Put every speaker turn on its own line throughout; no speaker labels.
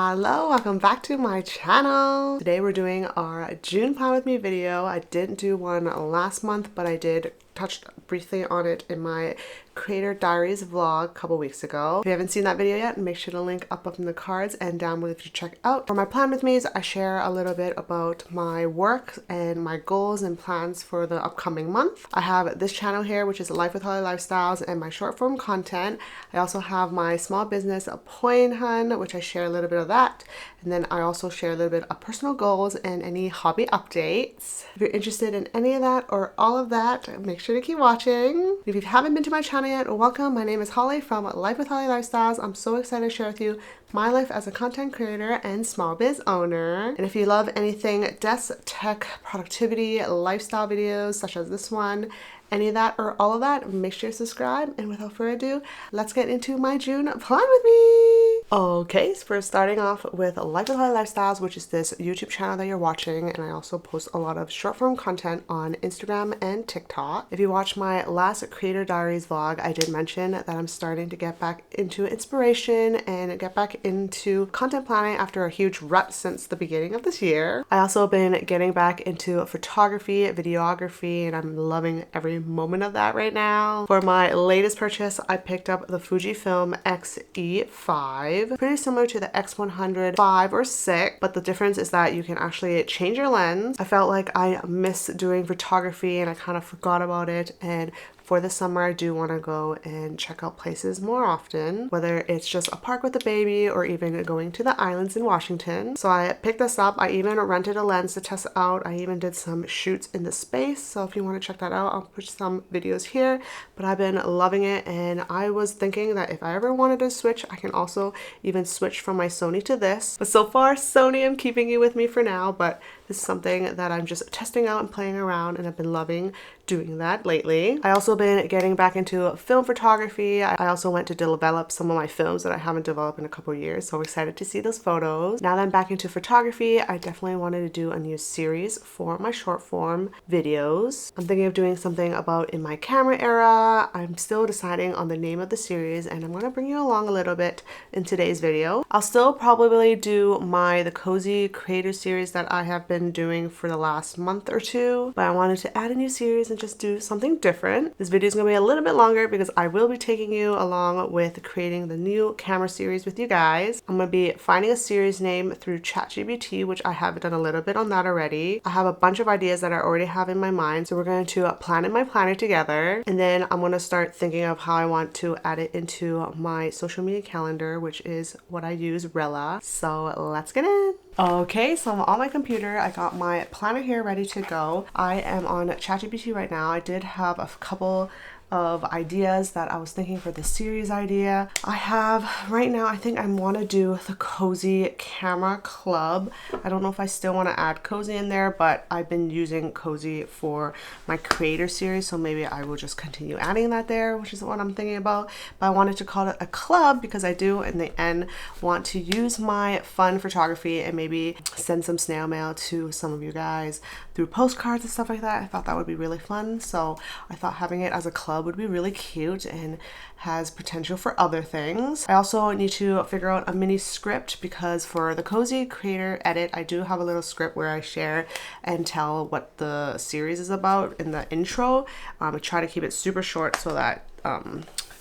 Hello, welcome back to my channel. Today we're doing our June Plan With Me video. I didn't do one last month, but I did touch briefly on it in my Creator Diaries vlog a couple weeks ago. If you haven't seen that video yet, make sure to link up in the cards and down below if you check out. For my Plan With Me's, I share a little bit about my work and my goals and plans for the upcoming month. I have this channel here, which is Life with Holly Lifestyles, and my short form content. I also have my small business, Poi Hun, which I share a little bit of that. And then I also share a little bit of personal goals and any hobby updates. If you're interested in any of that or all of that, make sure to keep watching. If you haven't been to my channel yet, welcome. My name is Holly from Life with Holly Lifestyles. I'm so excited to share with you my life as a content creator and small biz owner. And if you love anything desk, tech, productivity, lifestyle videos such as this one, any of that or all of that, make sure to subscribe. And without further ado, let's get into my June Plan With Me. Okay, so we're starting off with Life with Holly Lifestyles, which is this YouTube channel that you're watching, and I also post a lot of short form content on Instagram and TikTok. If you watched my last Creator Diaries vlog, I did mention that I'm starting to get back into inspiration and get back into content planning after a huge rut since the beginning of this year. I also been getting back into photography, videography, and I'm loving every moment of that right now. For my latest purchase, I picked up the Fujifilm X-E5. Pretty similar to the X100 5 or 6, but the difference is that you can actually change your lens. I felt like I miss doing photography and I kind of forgot about it, and for the summer, I do want to go and check out places more often, whether it's just a park with a baby or even going to the islands in Washington. So I picked this up. I even rented a lens to test out. I even did some shoots in the space. So if you want to check that out, I'll put some videos here. But I've been loving it, and I was thinking that if I ever wanted to switch, I can also even switch from my Sony to this. But so far, Sony, I'm keeping you with me for now, but this is something that I'm just testing out and playing around, and I've been loving doing that lately. I also been getting back into film photography. I also went to develop some of my films that I haven't developed in a couple of years, so I'm excited to see those photos. Now that I'm back into photography, I definitely wanted to do a new series for my short form videos. I'm thinking of doing something about in my camera era. I'm still deciding on the name of the series, and I'm going to bring you along a little bit in today's video. I'll still probably do the cozy creator series that I have been doing for the last month or two, but I wanted to add a new series and just do something different. This video is going to be a little bit longer because I will be taking you along with creating the new camera series with you guys. I'm going to be finding a series name through ChatGPT, which I have done a little bit on that already. I have a bunch of ideas that I already have in my mind, so we're going to plan in my planner together, and then I'm going to start thinking of how I want to add it into my social media calendar, which is what I use, Rella. So let's get in. Okay, so I'm on my computer. I got my planner here ready to go. I am on ChatGPT right now. I did have a couple of ideas that I was thinking for the series idea. I have right now, I think I want to do the cozy camera club. I don't know if I still want to add cozy in there, but I've been using cozy for my creator series, so maybe I will just continue adding that there, which is what I'm thinking about. But I wanted to call it a club because I do in the end want to use my fun photography and maybe send some snail mail to some of you guys through postcards and stuff like that. I thought that would be really fun, so I thought having it as a club would be really cute and has potential for other things. I also need to figure out a mini script because for the cozy creator edit, I do have a little script where I share and tell what the series is about in the intro. I try to keep it super short so that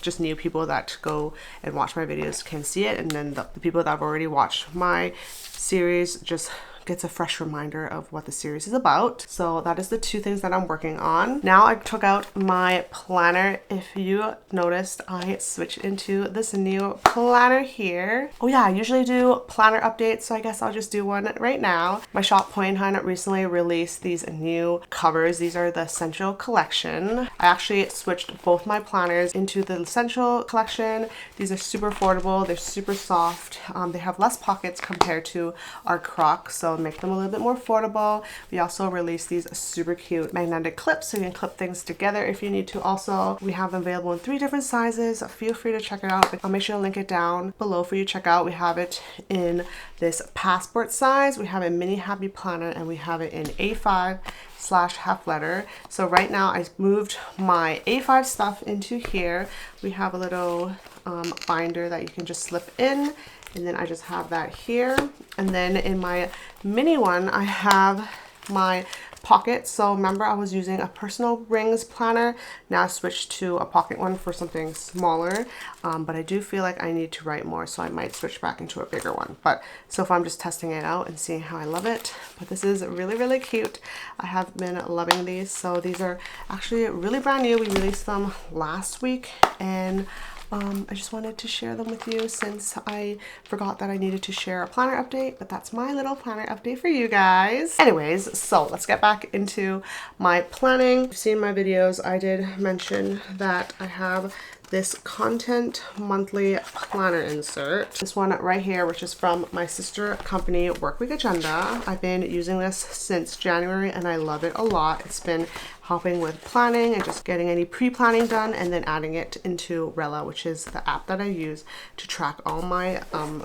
just new people that go and watch my videos can see it, and then the people that have already watched my series just gets a fresh reminder of what the series is about. So that is the two things that I'm working on. Now I took out my planner. If you noticed, I switched into this new planner here. Oh yeah, I usually do planner updates, so I guess I'll just do one right now. My shop Poi Hun recently released these new covers. These are the Essential Collection. I actually switched both my planners into the Essential Collection. These are super affordable. They're super soft. They have less pockets compared to our Crocs, so make them a little bit more affordable. We also released these super cute magnetic clips so you can clip things together if you need to. Also, we have them available in 3 different sizes. Feel free to check it out. I'll make sure to link it down below for you to check out. We have it in this passport size, we have a mini happy planner, and we have it in A5 / half letter. So right now I moved my A5 stuff into here. We have a little binder that you can just slip in, and then I just have that here. And then in my mini one, I have my pocket. So remember, I was using a personal rings planner. Now I switched to a pocket one for something smaller, but I do feel like I need to write more, so I might switch back into a bigger one. But so far I'm just testing it out and seeing how I love it. But this is really, really cute. I have been loving these. So these are actually really brand new. We released them last week, and I just wanted to share them with you since I forgot that I needed to share a planner update, but that's my little planner update for you guys. Anyways, so let's get back into my planning. You've seen my videos. I did mention that I have this content monthly planner insert. This one right here, which is from my sister company, Workweek Agenda. I've been using this since January and I love it a lot. It's been helping with planning and just getting any pre-planning done, and then adding it into Rella, which is the app that I use to track all my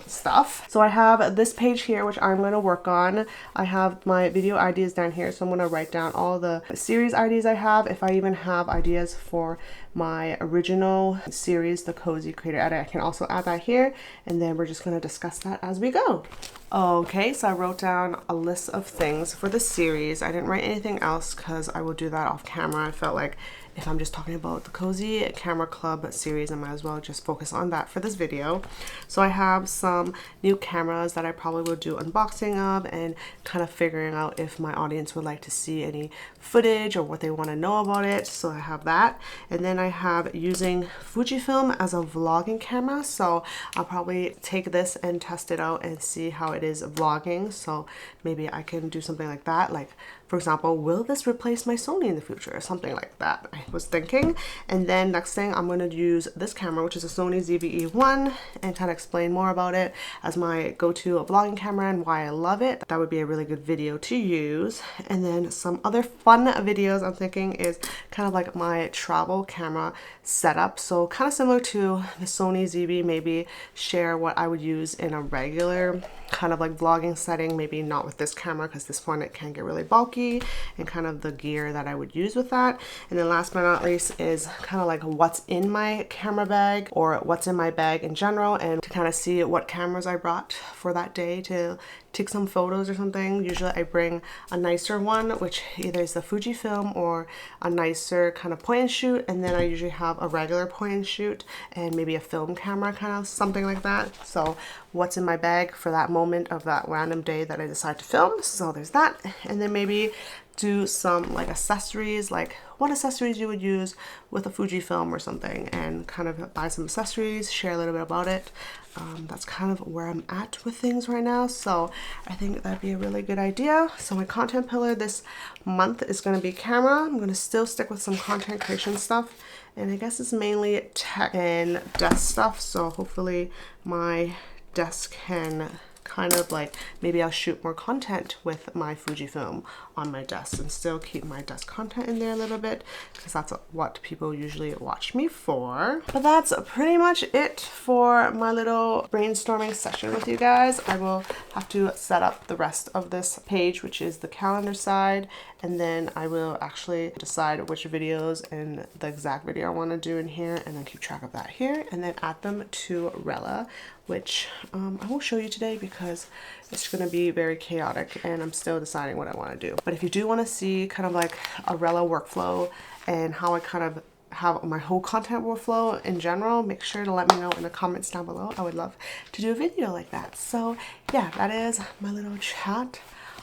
stuff. So I have this page here, which I'm going to work on. I have my video ideas down here, so I'm going to write down all the series ideas I have. If I even have ideas for my original series, the Cozy Creator Edit, I can also add that here, and then we're just going to discuss that as we go. Okay, so I wrote down a list of things for the series. I didn't write anything else because I will do that off camera. I felt like if I'm just talking about the Cozy Camera Club series, I might as well just focus on that for this video. So I have some new cameras that I probably will do unboxing of, and kind of figuring out if my audience would like to see any footage or what they want to know about it. So I have that. And then I have using Fujifilm as a vlogging camera. So I'll probably take this and test it out and see how it is vlogging. So maybe I can do something like that. Like, for example, will this replace my Sony in the future, or something like that, I was thinking. And then next thing, I'm going to use this camera, which is a Sony ZV-E1, and kind of explain more about it as my go-to vlogging camera and why I love it. That would be a really good video to use. And then some other fun videos I'm thinking is kind of like my travel camera setup. So kind of similar to the Sony ZV, maybe share what I would use in a regular kind of like vlogging setting, maybe not with this camera because this one, it can get really bulky, and kind of the gear that I would use with that. And then last but not least is kind of like what's in my camera bag, or what's in my bag in general, and to kind of see what cameras I brought for that day to take some photos or something. Usually I bring a nicer one, which either is the Fujifilm or a nicer kind of point and shoot, and then I usually have a regular point and shoot and maybe a film camera, kind of something like that. So what's in my bag for that moment of that random day that I decide to film. So there's that. And then maybe do some like accessories, like what accessories you would use with a Fujifilm or something, and kind of buy some accessories, share a little bit about it. That's kind of where I'm at with things right now. So I think that'd be a really good idea. So my content pillar this month is going to be camera. I'm going to still stick with some content creation stuff, and I guess it's mainly tech and desk stuff. So hopefully my desk can kind of like, maybe I'll shoot more content with my Fujifilm on my desk and still keep my desk content in there a little bit, because that's what people usually watch me for. But that's pretty much it for my little brainstorming session with you guys. I will have to set up the rest of this page, which is the calendar side, and then I will actually decide which videos and the exact video I want to do in here, and then keep track of that here, and then add them to Rella, which I won't show you today because it's going to be very chaotic and I'm still deciding what I want to do. But if you do want to see kind of like a Rella workflow and how I kind of have my whole content workflow in general, make sure to let me know in the comments down below. I would love to do a video like that. So yeah, that is my little chat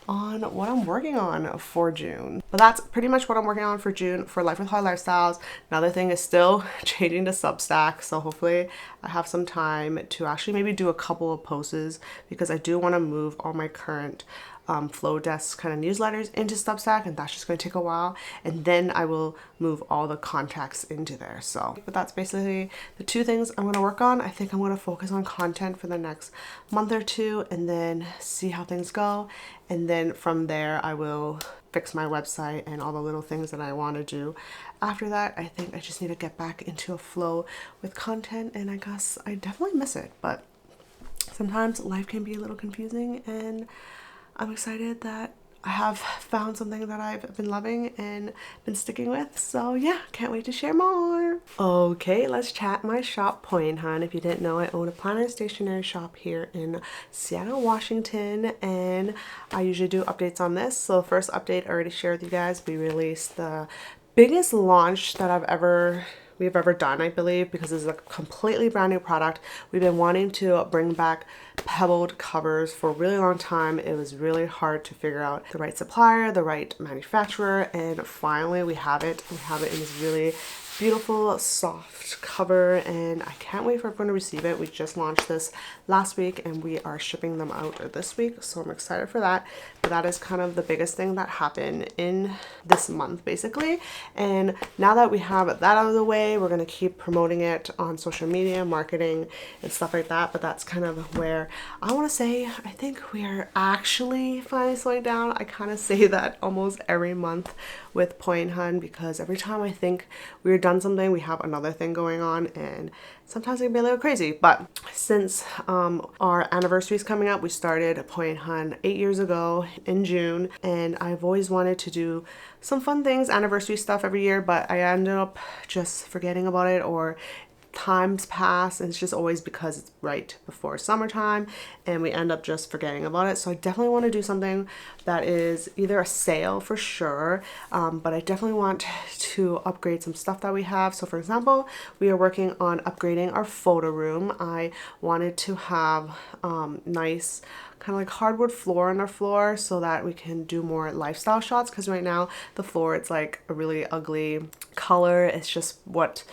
on what I'm working on for June. But that's pretty much what I'm working on for June for Life with High Lifestyles. Another thing is still changing to Substack, so hopefully I have some time to actually maybe do a couple of posts, because I do want to move all my current Flow Desk kind of newsletters into Substack, and that's just going to take a while, and then I will move all the contacts into there. So, but that's basically the two things I'm going to work on. I think I'm going to focus on content for the next month or two, and then see how things go, and then from there I will fix my website and all the little things that I want to do. After that, I think I just need to get back into a flow with content, and I guess I definitely miss it, but sometimes life can be a little confusing, and I'm excited that I have found something that I've been loving and been sticking with. So yeah, can't wait to share more. Okay, let's chat my shop, Poi Hun. If you didn't know, I own a planner and stationery shop here in Seattle, Washington, and I usually do updates on this. So first update I already shared with you guys. We released the biggest launch that we've ever done, I believe, because this is a completely brand new product. We've been wanting to bring back pebbled covers for a really long time. It was really hard to figure out the right supplier, the right manufacturer, and finally we have it. We have it in this really beautiful soft cover, and I can't wait for everyone to receive it. We just launched this last week and we are shipping them out this week, so I'm excited for that. But that is kind of the biggest thing that happened in this month basically. And now that we have that out of the way, we're going to keep promoting it on social media, marketing and stuff like that. But that's kind of where I want to say I think we are actually finally slowing down. I kind of say that almost every month with Poi Hun, because every time I think we're done something, we have another thing going on, and sometimes it can be a little crazy. But since our anniversary is coming up, we started Poi Hun 8 years ago in June, and I've always wanted to do some fun things, anniversary stuff every year, but I ended up just forgetting about it, or times pass, and it's just always because it's right before summertime and we end up just forgetting about it. So I definitely want to do something that is either a sale for sure, but I definitely want to upgrade some stuff that we have. So for example, we are working on upgrading our photo room. I wanted to have nice kind of like hardwood floor on our floor so that we can do more lifestyle shots, because right now the floor, it's like a really ugly color. It's just what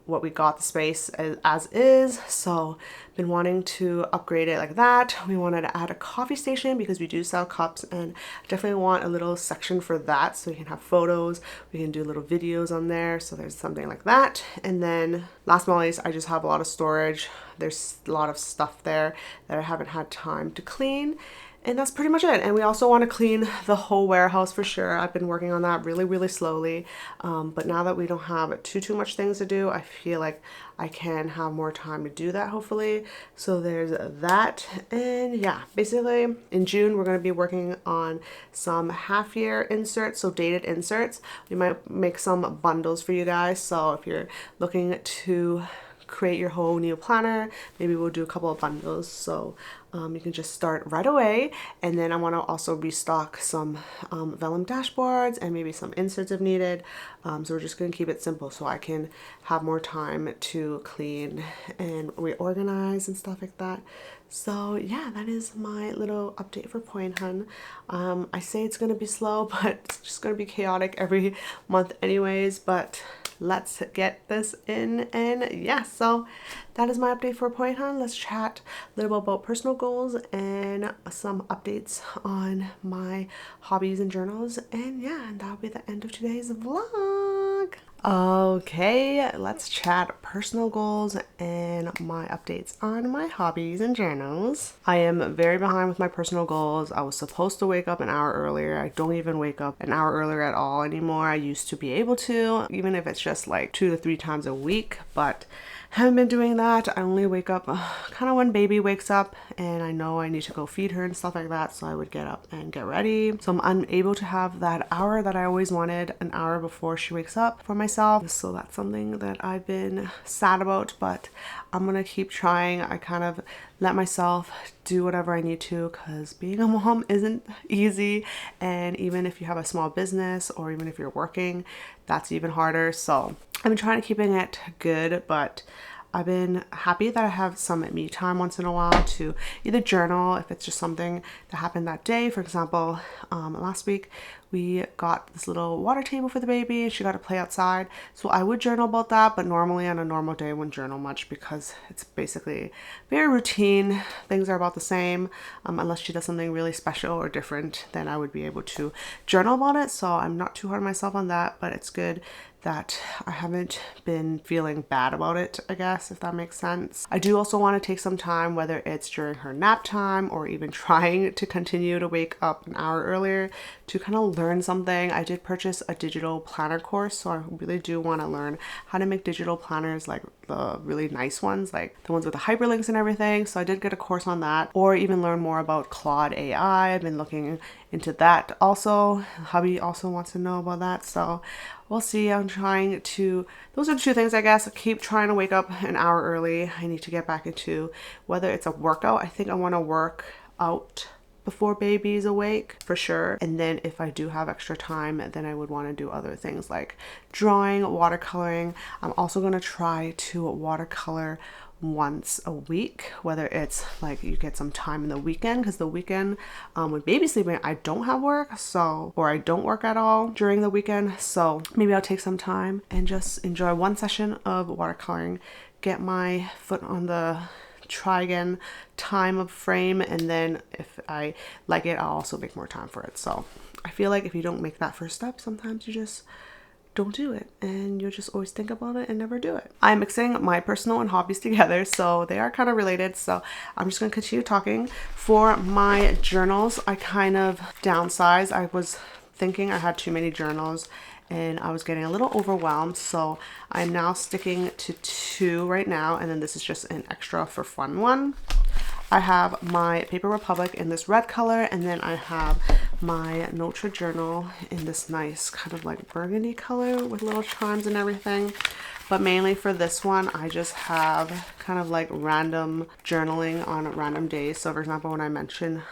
we got the space as is. So been wanting to upgrade it like that. We wanted to add a coffee station because we do sell cups, and definitely want a little section for that so we can have photos, we can do little videos on there. So there's something like that. And then last but not least, I just have a lot of storage. There's a lot of stuff there that I haven't had time to clean. And that's pretty much it. And we also want to clean the whole warehouse for sure. I've been working on that really slowly. But now that we don't have too much things to do, I feel like I can have more time to do that, hopefully. So there's that. And yeah, basically in June, we're going to be working on some half year inserts, so dated inserts. We might make some bundles for you guys. So if you're looking to create your whole new planner, maybe we'll do a couple of bundles, so you can just start right away. And then I want to also restock some vellum dashboards and maybe some inserts if needed. So we're just going to keep it simple so I can have more time to clean and reorganize and stuff like that. So yeah, that is my little update for Poi Hun. I say it's going to be slow, but it's just going to be chaotic every month anyways, but let's get this in. And yeah, so that is my update for Poi Hun. Let's chat a little bit about personal goals and some updates on my hobbies and journals. And yeah, and that'll be the end of today's vlog. Okay, let's chat personal goals and my updates on my hobbies and journals. I am very behind with my personal goals. I was supposed to wake up an hour earlier. I don't even wake up an hour earlier at all anymore. I used to be able to, even if it's just like 2 to 3 times a week, but haven't been doing that. I only wake up kind of when baby wakes up and I know I need to go feed her and stuff like that, so I would get up and get ready. So I'm unable to have that hour that I always wanted, an hour before she wakes up, for myself. So that's something that I've been sad about, but I'm gonna keep trying. I kind of let myself do whatever I need to, because being a mom isn't easy, and even if you have a small business or even if you're working, that's even harder. So I've been trying to keeping it good, but I've been happy that I have some me time once in a while to either journal if it's just something that happened that day. For example, last week we got this little water table for the baby and she got to play outside. So I would journal about that, but normally on a normal day I wouldn't journal much because it's basically very routine. Things are about the same. Unless she does something really special or different, then I would be able to journal about it. So I'm not too hard on myself on that, but it's good that I haven't been feeling bad about it, I guess, if that makes sense. I do also want to take some time, whether it's during her nap time or even trying to continue to wake up an hour earlier, to kind of learn something. I did purchase a digital planner course, so I really do want to learn how to make digital planners, like the really nice ones, like the ones with the hyperlinks and everything. So I did get a course on that, or even learn more about Claude AI. I've been looking into that also. Hubby also wants to know about that, so we'll see. I'm trying to, those are the two things, I guess. I keep trying to wake up an hour early. I need to get back into, whether it's a workout. I think I want to work out before baby's awake for sure. And then if I do have extra time, then I would want to do other things like drawing, watercoloring. I'm also going to try to watercolor once a week, whether it's like you get some time in the weekend, because the weekend with baby sleeping, I don't have work, so, or I don't work at all during the weekend, so maybe I'll take some time and just enjoy one session of watercoloring, get my foot on the try again time of frame, and then if I like it, I'll also make more time for it. So I feel like if you don't make that first step, sometimes you just don't do it and you'll just always think about it and never do it. I'm mixing my personal and hobbies together, so they are kind of related, so I'm just going to continue talking. For my journals, I kind of downsized. I was thinking I had too many journals and I was getting a little overwhelmed, so I'm now sticking to 2 right now, and then this is just an extra for fun one. I have my Paper Republic in this red color, and then I have my Notre journal in this nice kind of like burgundy color with little charms and everything. But mainly for this one, I just have kind of like random journaling on random days. So for example, when I mentioned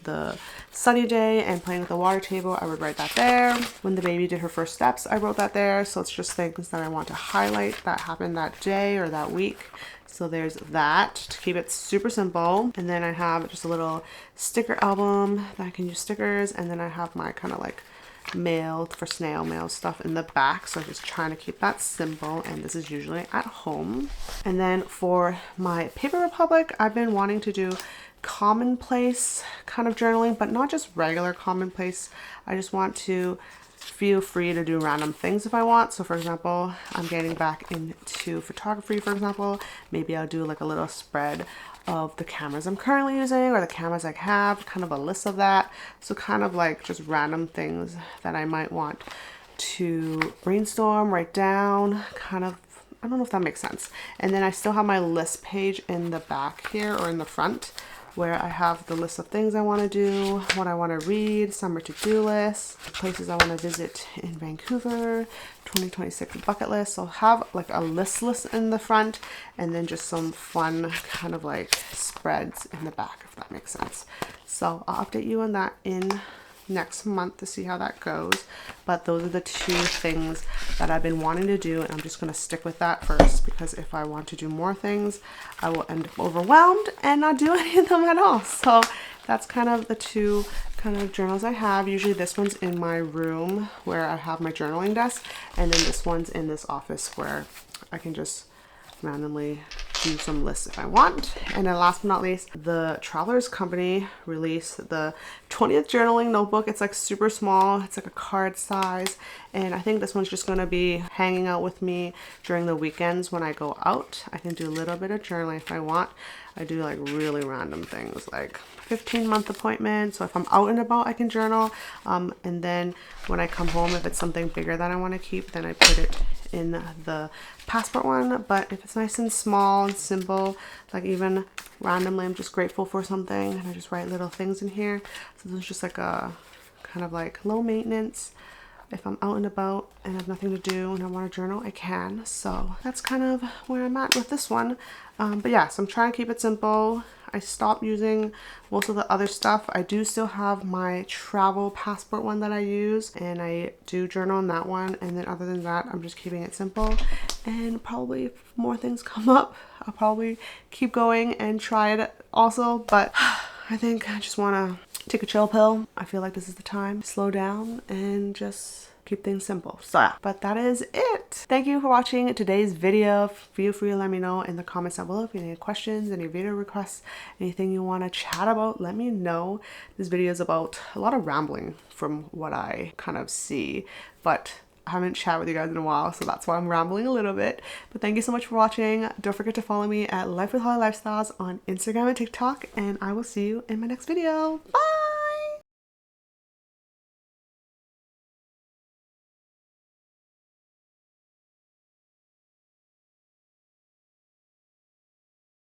the sunny day and playing with the water table, I would write that there. When the baby did her first steps, I wrote that there. So it's just things that I want to highlight that happened that day or that week. So there's that to keep it super simple. And then I have just a little sticker album that I can use stickers. And then I have my kind of like mail for snail mail stuff in the back. So I'm just trying to keep that simple. And this is usually at home. And then for my Paper Republic, I've been wanting to do commonplace kind of journaling, but not just regular commonplace. I just want to feel free to do random things if I want. So for example, I'm getting back into photography, for example. Maybe I'll do like a little spread of the cameras I'm currently using or the cameras I have, kind of a list of that. So kind of like just random things that I might want to brainstorm, write down, kind of, I don't know if that makes sense. And then I still have my list page in the back here or in the front, where I have the list of things I want to do, what I want to read, summer to-do lists, places I want to visit in Vancouver, 2026 bucket list. So I'll have like a list in the front, and then just some fun kind of like spreads in the back, if that makes sense. So I'll update you on that in next month to see how that goes. But those are the 2 things that I've been wanting to do, and I'm just going to stick with that first, because if I want to do more things, I will end up overwhelmed and not do any of them at all. So that's kind of the 2 kind of journals I have. Usually this one's in my room where I have my journaling desk, and then this one's in this office where I can just randomly do some lists if I want. And then last but not least, the Travelers Company released the 20th journaling notebook. It's like super small. It's like a card size. And I think this one's just going to be hanging out with me during the weekends when I go out. I can do a little bit of journaling if I want. I do like really random things like 15-month appointments. So if I'm out and about, I can journal. And then when I come home, if it's something bigger that I want to keep, then I put it in the passport one. But if it's nice and small and simple, like even randomly I'm just grateful for something and I just write little things in here. So there's just like a kind of like low maintenance. If I'm out and about and have nothing to do and I want to journal, I can. So that's kind of where I'm at with this one. But yeah, so I'm trying to keep it simple. I stopped using most of the other stuff. I do still have my travel passport one that I use, and I do journal on that one. And then other than that, I'm just keeping it simple. And probably if more things come up, I'll probably keep going and try it also. But I think I just want to take a chill pill. I feel like this is the time to slow down and just keep things simple. So yeah, but that is it. Thank you for watching today's video. Feel free to let me know in the comments down below if you have any questions, any video requests, anything you want to chat about, let me know. This video is about a lot of rambling from what I kind of see, but haven't chatted with you guys in a while, so that's why I'm rambling a little bit. But thank you so much for watching. Don't forget to follow me at Life with Holly Lifestyles on Instagram and TikTok, and I will see you in my next video. Bye!